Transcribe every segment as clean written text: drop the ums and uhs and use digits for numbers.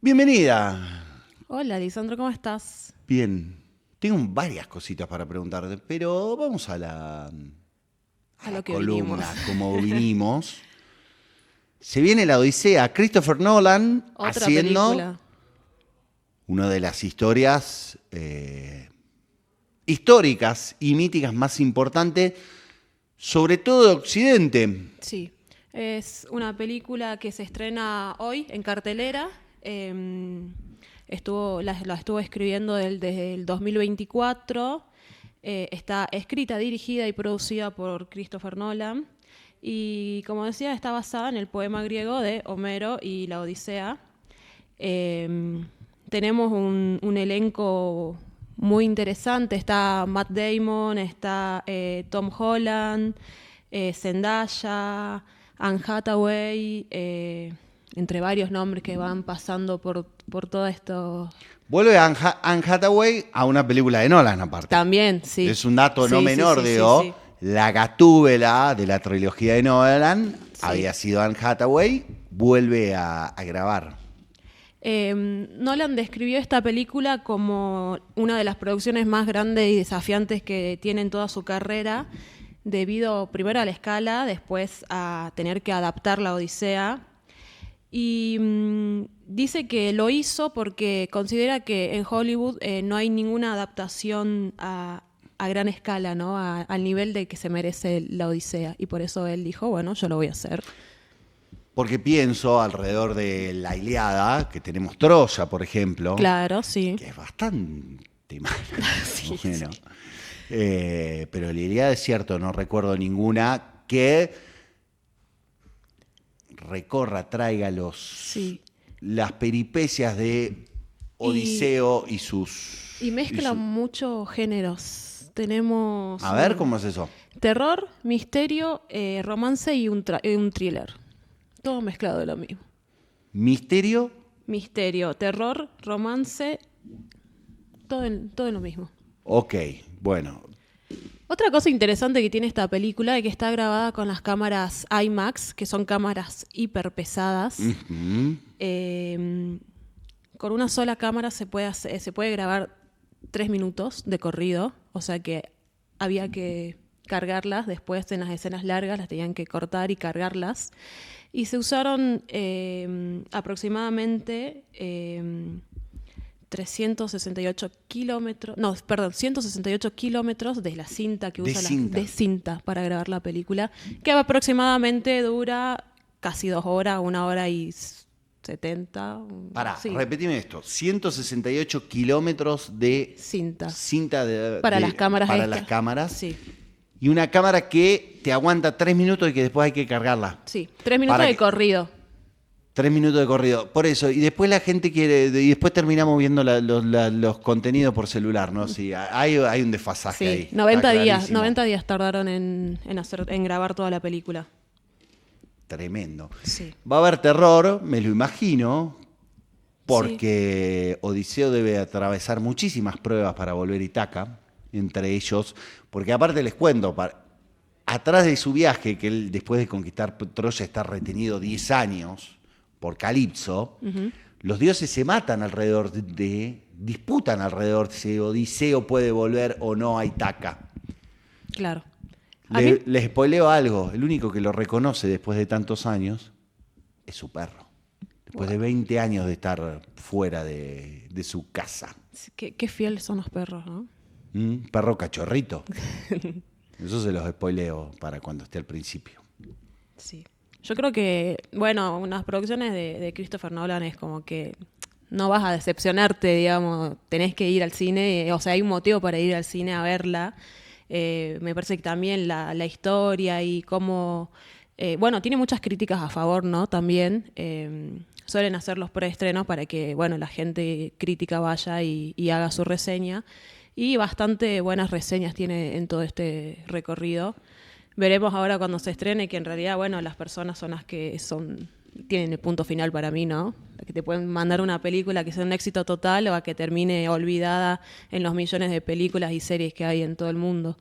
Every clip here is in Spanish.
Bienvenida. Hola, Lisandro, ¿cómo estás? Bien, tengo varias cositas para preguntarte, pero vamos a A la lo que vinimos. columna, como vinimos. Se viene la Odisea, Christopher Nolan Otra haciendo película. una de las historias históricas y míticas más importantes, sobre todo de Occidente. Sí. Es una película que se estrena hoy en cartelera. La estuvo escribiendo desde el 2024. Está escrita, dirigida y producida por Christopher Nolan. Y como decía, está basada en el poema griego de Homero y la Odisea. Eh, Tenemos un elenco muy interesante. Está Matt Damon, está Tom Holland, Zendaya, Anne Hathaway, entre varios nombres que van pasando por todo esto. Vuelve Anne Hathaway a una película de Nolan aparte. También, sí. Es un dato no Sí, sí, menor, sí, sí, digo. sí. La Gatúbela de la trilogía de Nolan Sí. había sido Anne Hathaway, vuelve a grabar. Nolan describió esta película como una de las producciones más grandes y desafiantes que tiene en toda su carrera, debido primero a la escala, después a tener que adaptar la Odisea. Y dice que lo hizo porque considera que en Hollywood no hay ninguna adaptación a gran escala, ¿no? Al nivel de que se merece la Odisea. Y por eso él dijo, bueno, yo lo voy a hacer. Porque pienso alrededor de la Ilíada, que tenemos Troya, por ejemplo, Claro, sí. que es bastante mala. Sí, Bueno, sí. pero la Ilíada es cierto, no recuerdo ninguna que recorra, traiga Sí. las peripecias de Odiseo y sus... Y mezclan muchos géneros. Tenemos A ver, ¿cómo es eso? terror, misterio, romance y un thriller. Todo mezclado de lo mismo. Misterio. Misterio, terror, romance, todo en lo mismo. Ok, bueno. Otra cosa interesante que tiene esta película es que está grabada con las cámaras IMAX, que son cámaras hiper pesadas. Ujú. Con una sola cámara se puede grabar 3 minutos de corrido, o sea que había que cargarlas después en las escenas largas, las tenían que cortar y cargarlas. Y se usaron aproximadamente 368 kilómetros, no, perdón, 168 kilómetros de la cinta que De usa cinta. de cinta para grabar la película, que aproximadamente dura casi 2 horas, 1 hora y 70. Pará, Sí, repetime esto. 168 kilómetros de cinta. cinta Para las cámaras para estas. las cámaras. Sí, Y una cámara que te aguanta 3 minutos y que después hay que cargarla. sí. 3 minutos Para de que- corrido. 3 minutos de corrido. Por eso. Y después la gente quiere. Y después terminamos viendo los contenidos por celular, ¿no? Sí, hay un desfasaje ahí. Sí, Está 90 días. clarísimo. 90 días tardaron en grabar toda la película. Tremendo. Sí. Va a haber terror, me lo imagino, porque Odiseo debe atravesar muchísimas pruebas para volver a Ítaca, entre ellos, porque aparte les cuento, atrás de su viaje, que él después de conquistar Troya está retenido 10 años por Calipso, los dioses se matan alrededor disputan alrededor de si Odiseo puede volver o no a Ítaca. Claro. A mí- Les spoileo algo, el único que lo reconoce después de tantos años es su perro. Después de 20 años de estar fuera de su casa. Qué fieles son los perros, ¿no? Perro cachorrito. Eso se los spoileo para cuando esté al principio. Sí. Yo creo que, bueno, unas producciones de Christopher Nolan es como que no vas a decepcionarte, digamos, tenés que ir al cine, o sea, hay un motivo para ir al cine a verla. Me parece que también la historia y cómo, bueno, tiene muchas críticas a favor, ¿no? También suelen hacer los preestrenos para que, bueno, la gente crítica vaya y haga su reseña. Y bastante buenas reseñas tiene en todo este recorrido. Veremos ahora cuando se estrene que en realidad, bueno, las personas son las que tienen el punto final para mí, ¿no? Que te pueden mandar una película que sea un éxito total o a que termine olvidada en los millones de películas y series que hay en todo el mundo.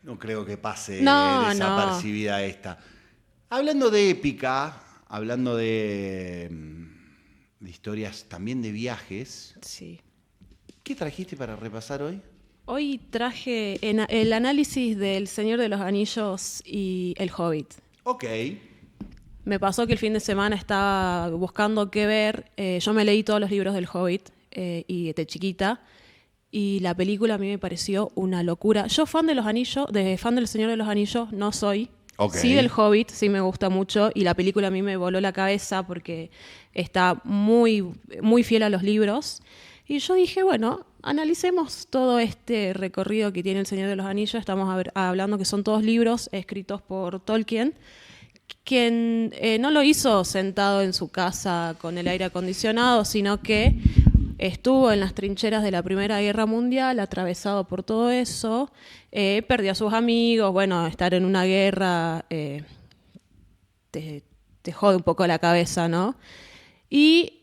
No creo que pase No, desapercibida esta. Hablando de épica, hablando de historias también de viajes. Sí. ¿Qué trajiste para repasar hoy? Hoy traje el análisis del Señor de los Anillos y El Hobbit. Ok. Me pasó que el fin de semana estaba buscando qué ver. Yo me leí todos los libros del Hobbit y de chiquita. Y la película a mí me pareció una locura. Yo fan de los anillos, fan del Señor de los Anillos, no soy. Okay. Sí del Hobbit, sí me gusta mucho. Y la película a mí me voló la cabeza porque está muy, muy fiel a los libros. Y yo dije, bueno, analicemos todo este recorrido que tiene el Señor de los Anillos. Estamos hablando que son todos libros escritos por Tolkien, quien no lo hizo sentado en su casa con el aire acondicionado, sino que estuvo en las trincheras de la Primera Guerra Mundial, atravesado por todo eso, perdió a sus amigos, bueno, estar en una guerra te jode un poco la cabeza, ¿no? Y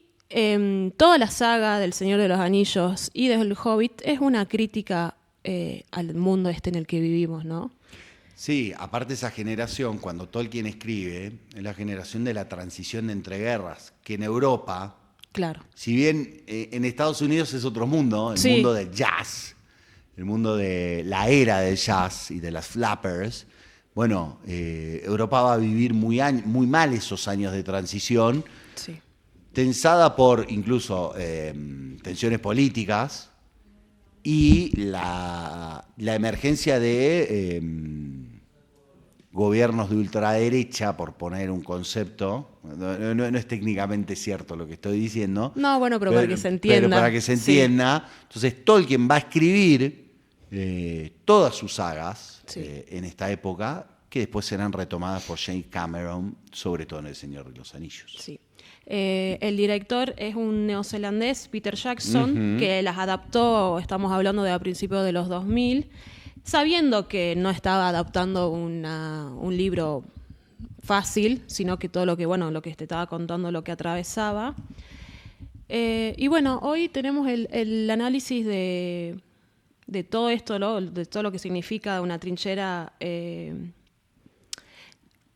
toda la saga del Señor de los Anillos y del Hobbit es una crítica al mundo en el que vivimos, ¿no? Sí, aparte esa generación, cuando Tolkien escribe, es la generación de la transición de entreguerras, que en Europa... Claro. Si bien en Estados Unidos es otro mundo, el mundo del jazz, el mundo de la era del jazz y de las flappers, bueno, Europa va a vivir muy mal esos años de transición, Sí. tensada por incluso tensiones políticas y la emergencia de gobiernos de ultraderecha, por poner un concepto, no es técnicamente cierto lo que estoy diciendo. No, bueno, pero para que se entienda. Pero para que se entienda. Sí. Entonces Tolkien va a escribir todas sus sagas en esta época, que después serán retomadas por James Cameron, sobre todo en El Señor de los Anillos. Sí. El director es un neozelandés, Peter Jackson, que las adaptó, estamos hablando de a principios de los 2000, sabiendo que no estaba adaptando un libro fácil, sino que todo lo que te estaba contando, lo que atravesaba. Y bueno, hoy tenemos el análisis de todo esto, ¿no? De todo lo que significa una trinchera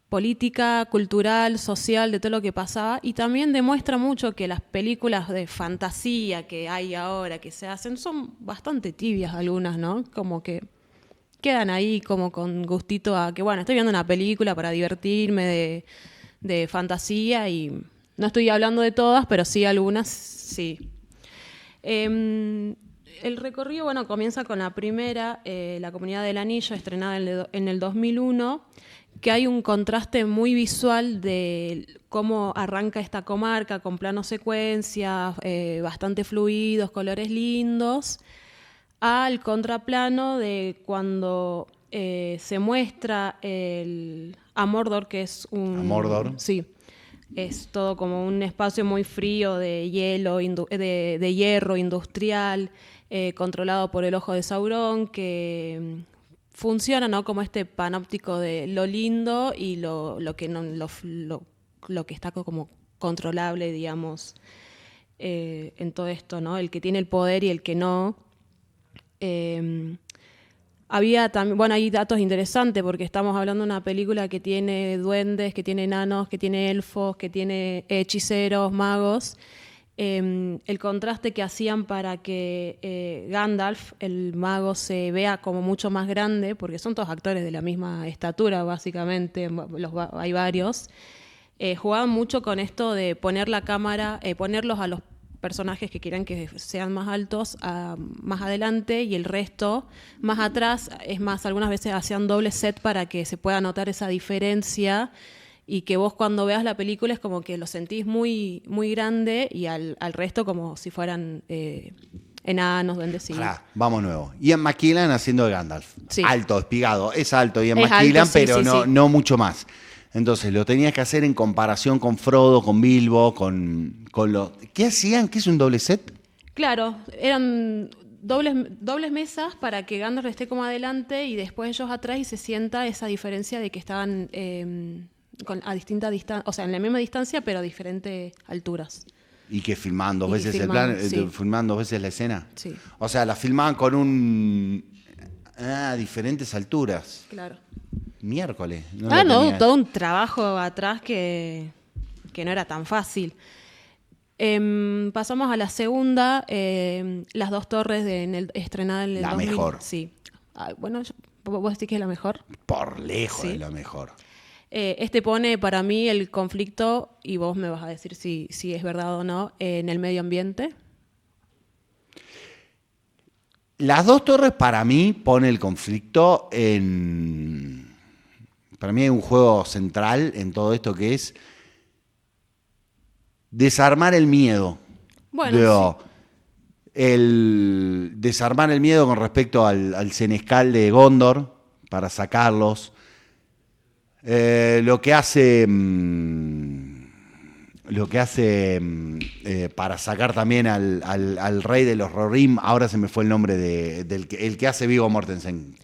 política, cultural, social, de todo lo que pasaba, y también demuestra mucho que las películas de fantasía que hay ahora, que se hacen, son bastante tibias algunas, ¿no? Como que quedan ahí como con gustito a que, bueno, estoy viendo una película para divertirme de fantasía y no estoy hablando de todas, pero sí algunas, sí. El recorrido, bueno, comienza con la primera, La Comunidad del Anillo, estrenada en el 2001, que hay un contraste muy visual de cómo arranca esta comarca con planos secuencias, bastante fluidos, colores lindos, al contraplano de cuando se muestra a Mordor, que es un... ¿A Mordor? Sí, es todo como un espacio muy frío de hielo, de hierro industrial, controlado por el ojo de Sauron, que funciona, ¿no?, como este panóptico de lo lindo y lo que no, lo que está como controlable, digamos, en todo esto, ¿no? El que tiene el poder y el que no. Había también, bueno, hay datos interesantes porque estamos hablando de una película que tiene duendes, que tiene enanos, que tiene elfos, que tiene hechiceros, magos. El contraste que hacían para que Gandalf, el mago, se vea como mucho más grande, porque son todos actores de la misma estatura, básicamente, hay varios. Jugaban mucho con esto de poner la cámara, ponerlos a los personajes que quieran que sean más altos más adelante y el resto más atrás. Es más, algunas veces hacían doble set para que se pueda notar esa diferencia y que vos cuando veas la película es como que lo sentís muy, muy grande y al resto como si fueran enanos, duendecillos. Vamos nuevo. Ian McKellen haciendo de Gandalf. Sí. Alto, espigado. Es alto Ian Es McKellen, alto, sí, pero sí, no, sí. no mucho más. Entonces lo tenías que hacer en comparación con Frodo, con Bilbo, con los... ¿Qué hacían? ¿Qué es un doble set? Claro, eran dobles mesas para que Gandalf esté como adelante y después ellos atrás y se sienta esa diferencia de que estaban a distinta distancia, o sea, en la misma distancia pero a diferentes alturas. ¿Y que filmaban dos Y veces filmaban, el plan? sí. ¿Filmaban dos veces la escena? Sí. O sea, la filmaban con diferentes alturas. Claro. Miércoles. No, todo un trabajo atrás que no era tan fácil. Pasamos a la segunda, Las dos torres estrenada en el La 2000. mejor. Sí. Bueno, vos decís que es la mejor. Por lejos Sí. es la mejor. Este pone para mí el conflicto, y vos me vas a decir si es verdad o no, en el medio ambiente. Las dos torres para mí pone el conflicto en... Para mí hay un juego central en todo esto que es desarmar el miedo. Bueno, Digo, el desarmar el miedo con respecto al senescal de Gondor para sacarlos. Lo que hace para sacar también al rey de los Rohirrim, ahora se me fue el nombre el que hace Viggo Mortensen,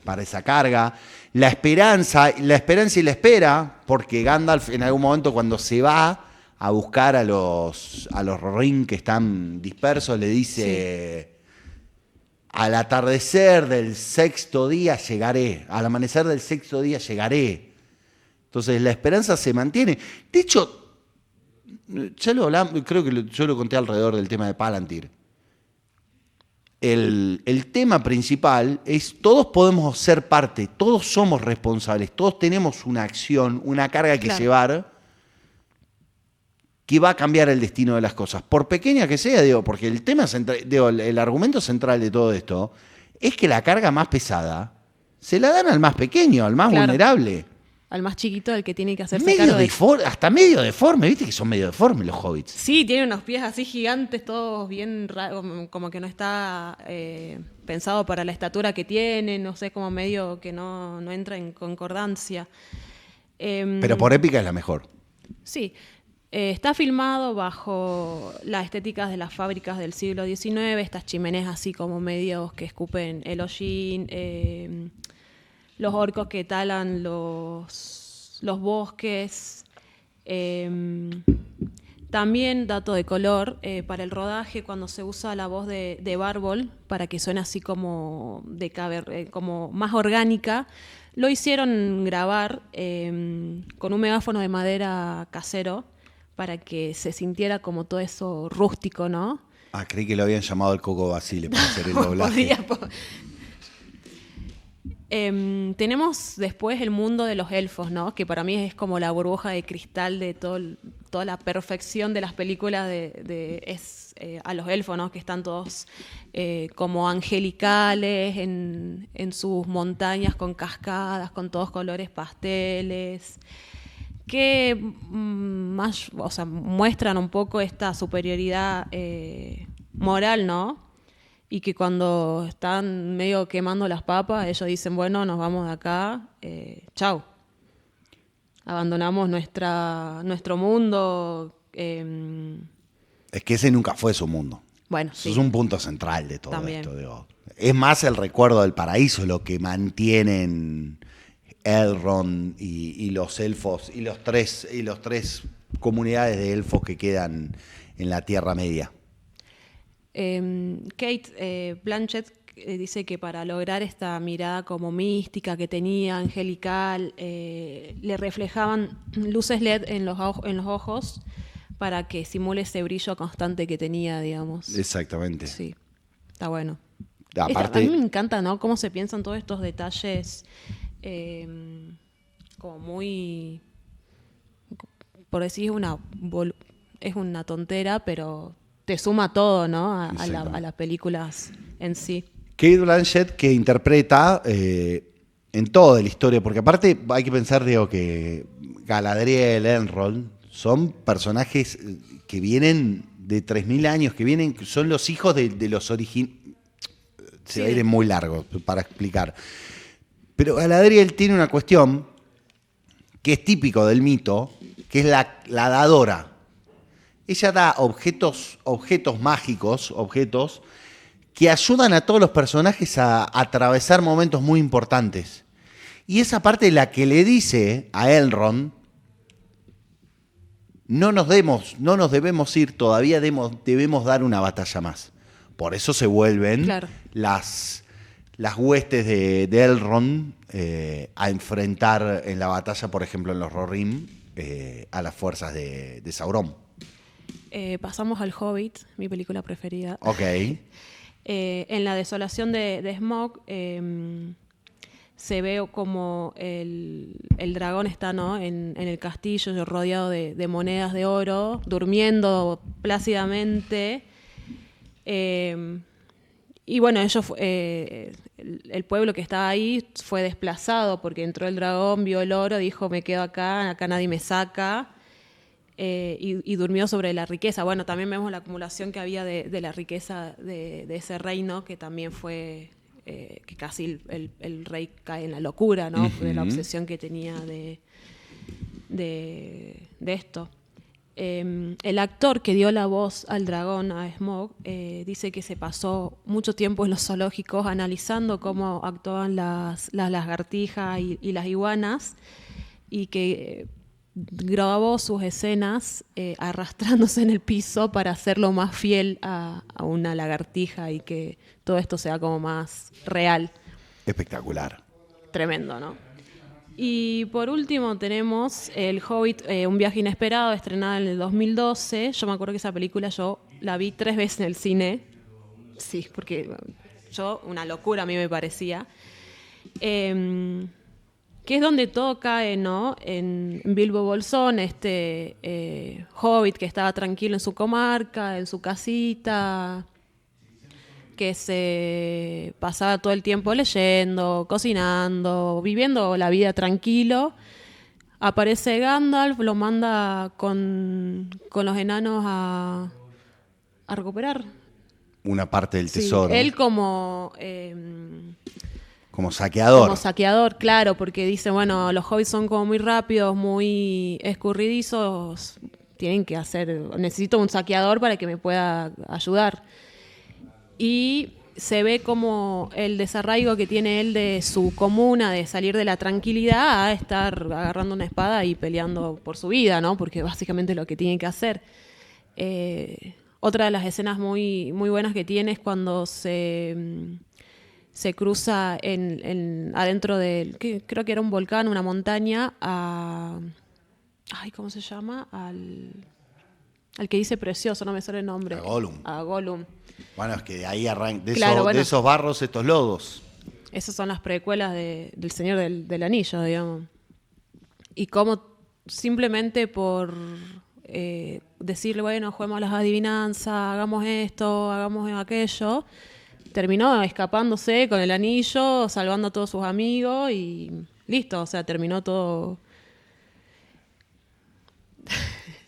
para esa carga. La esperanza y la espera, porque Gandalf en algún momento cuando se va a buscar a los Rohirrim que están dispersos, le dice... Al atardecer del sexto día llegaré, al amanecer del sexto día llegaré. Entonces la esperanza se mantiene. De hecho, ya lo hablamos, creo que yo lo conté alrededor del tema de Palantir. El tema principal es todos podemos ser parte, todos somos responsables, todos tenemos una acción, una carga que llevar que va a cambiar el destino de las cosas, por pequeña que sea, porque el tema central, el argumento central de todo esto es que la carga más pesada se la dan al más pequeño, al más vulnerable. Al más chiquito, al que tiene que hacerse cargo hasta medio deforme, ¿viste que son medio deformes los hobbits? Sí, tiene unos pies así gigantes, todos bien raros, como que no está pensado para la estatura que tiene, no sé, como medio que no entra en concordancia. Pero por épica es la mejor. Sí. Está filmado bajo las estéticas de las fábricas del siglo XIX, estas chimeneas así como medios que escupen el hollín, los orcos que talan los bosques. También, dato de color, para el rodaje, cuando se usa la voz de Bárbol, para que suene así como, como más orgánica, lo hicieron grabar con un megáfono de madera casero, para que se sintiera como todo eso rústico, ¿no? Ah, creí que lo habían llamado el Coco Basile para hacer el doblaje. Tenemos después el mundo de los elfos, ¿no? Que para mí es como la burbuja de cristal de toda la perfección de las películas a los elfos, ¿no? Que están todos como angelicales en sus montañas con cascadas, con todos colores pasteles, que más, o sea, muestran un poco esta superioridad moral, ¿no? Y que cuando están medio quemando las papas, ellos dicen, bueno, nos vamos de acá, chau. Abandonamos nuestro mundo. Es que ese nunca fue su mundo. Bueno, Eso sí. es un punto central de todo También. esto. Digo. Es más el recuerdo del paraíso lo que mantienen Elrond y los elfos y los tres comunidades de elfos que quedan en la Tierra Media. Kate Blanchett dice que para lograr esta mirada como mística que tenía, angelical, le reflejaban luces LED en los ojos para que simule ese brillo constante que tenía, digamos. Exactamente. Sí, está bueno. Aparte, a mí me encanta, ¿no? Cómo se piensan todos estos detalles como muy... Por decir, es una tontera, pero te suma todo, ¿no? A las películas en sí. Kate Blanchett, que interpreta en toda la historia, porque aparte hay que pensar, digo, que Galadriel, Elrond, son personajes que vienen de 3.000 años, que son los hijos de los originales. Se va a ir muy largo para explicar. Pero Galadriel tiene una cuestión que es típico del mito, que es la dadora. Ella da objetos mágicos, objetos que ayudan a todos los personajes a atravesar momentos muy importantes. Y esa parte es la que le dice a Elrond, no nos debemos ir, todavía debemos dar una batalla más. Por eso se vuelven las huestes de Elrond a enfrentar en la batalla, por ejemplo, en los Rohirrim, a las fuerzas de Sauron. Pasamos al Hobbit, mi película preferida. Ok. En la desolación de Smaug se ve como el dragón está, ¿no?, en el castillo rodeado de monedas de oro, durmiendo plácidamente. Y bueno, el pueblo que estaba ahí fue desplazado porque entró el dragón, vio el oro, dijo me quedo acá nadie me saca. Y durmió sobre la riqueza. Bueno, también vemos la acumulación que había de la riqueza de ese reino, que también fue que casi el rey cae en la locura, ¿no? De la obsesión que tenía de esto. El actor que dio la voz al dragón, a Smaug, dice que se pasó mucho tiempo en los zoológicos analizando cómo actuaban las lagartijas y las iguanas, y que grabó sus escenas arrastrándose en el piso para hacerlo más fiel a una lagartija y que todo esto sea como más real. Espectacular. Tremendo, ¿no? Y por último tenemos El Hobbit, un viaje inesperado, estrenada en el 2012. Yo me acuerdo que esa película yo la vi 3 veces en el cine. Sí, porque una locura a mí me parecía. Que es donde todo cae, ¿no? En Bilbo Bolsón, hobbit que estaba tranquilo en su comarca, en su casita, que se pasaba todo el tiempo leyendo, cocinando, viviendo la vida tranquilo. Aparece Gandalf, lo manda con los enanos a recuperar. Una parte del Sí, tesoro. él como saqueador. Como saqueador, claro, porque dice, bueno, los hobbits son como muy rápidos, muy escurridizos, necesito un saqueador para que me pueda ayudar. Y se ve como el desarraigo que tiene él de su comuna, de salir de la tranquilidad a estar agarrando una espada y peleando por su vida, ¿no? Porque básicamente es lo que tiene que hacer. Otra de las escenas muy, muy buenas que tiene es cuando se cruza adentro creo que era un volcán, una montaña, ¿cómo se llama? Al que dice precioso, no me sale el nombre. A Gollum. Bueno, es que de ahí arranca, Claro, de esos barros, estos lodos. Esas son las precuelas del Señor del Anillo, digamos. Y cómo simplemente por decirle, bueno, juguemos a las adivinanzas, hagamos esto, hagamos aquello, terminó escapándose con el anillo, salvando a todos sus amigos y listo, o sea, terminó todo.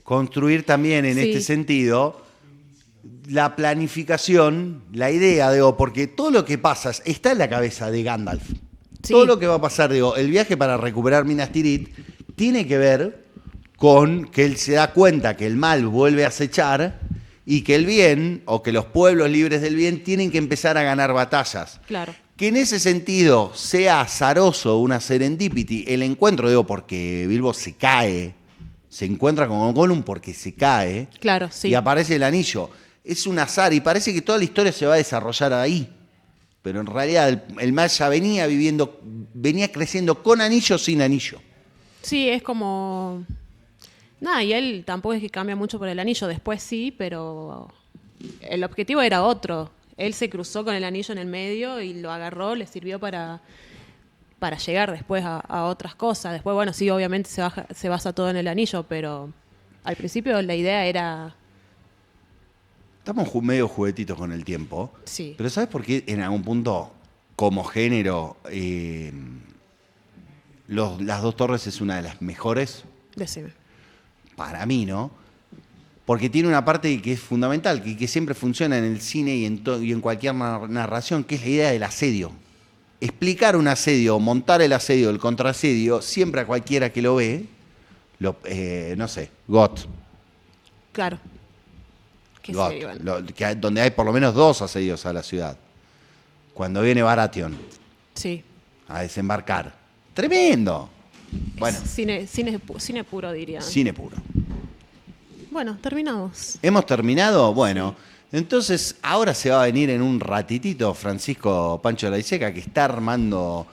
Construir también en este sentido la planificación, la idea, porque todo lo que pasa está en la cabeza de Gandalf. Sí. Todo lo que va a pasar, el viaje para recuperar Minas Tirith tiene que ver con que él se da cuenta que el mal vuelve a acechar y que el bien, o que los pueblos libres del bien, tienen que empezar a ganar batallas. Claro. Que en ese sentido sea azaroso, una serendipity, el encuentro, porque Bilbo se cae, se encuentra con Gollum porque se cae. Claro, sí. Y aparece el anillo. Es un azar y parece que toda la historia se va a desarrollar ahí. Pero en realidad el mal ya venía creciendo con anillo o sin anillo. Sí, es como... Nada, y él tampoco es que cambia mucho por el anillo, después sí, pero el objetivo era otro. Él se cruzó con el anillo en el medio y lo agarró, le sirvió para llegar después a otras cosas. Después, bueno, sí, obviamente se basa todo en el anillo, pero al principio la idea era... Estamos medio juguetitos con el tiempo. Sí. Pero ¿sabes por qué en algún punto, como género, Las Dos Torres es una de las mejores? Decime. Para mí, ¿no? Porque tiene una parte que es fundamental, que siempre funciona en el cine y en cualquier narración, que es la idea del asedio. Explicar un asedio, montar el asedio, el contraasedio, siempre a cualquiera que lo ve, no sé, GOT. Claro. ¿Qué GOT, serie, bueno? donde hay por lo menos 2 asedios a la ciudad. Cuando viene Baratheon sí. a desembarcar. ¡Tremendo! Bueno. Cine puro, diría. Cine puro. Bueno, terminamos. ¿Hemos terminado? Bueno, entonces ahora se va a venir en un ratitito Francisco Pancho Laiseca, que está armando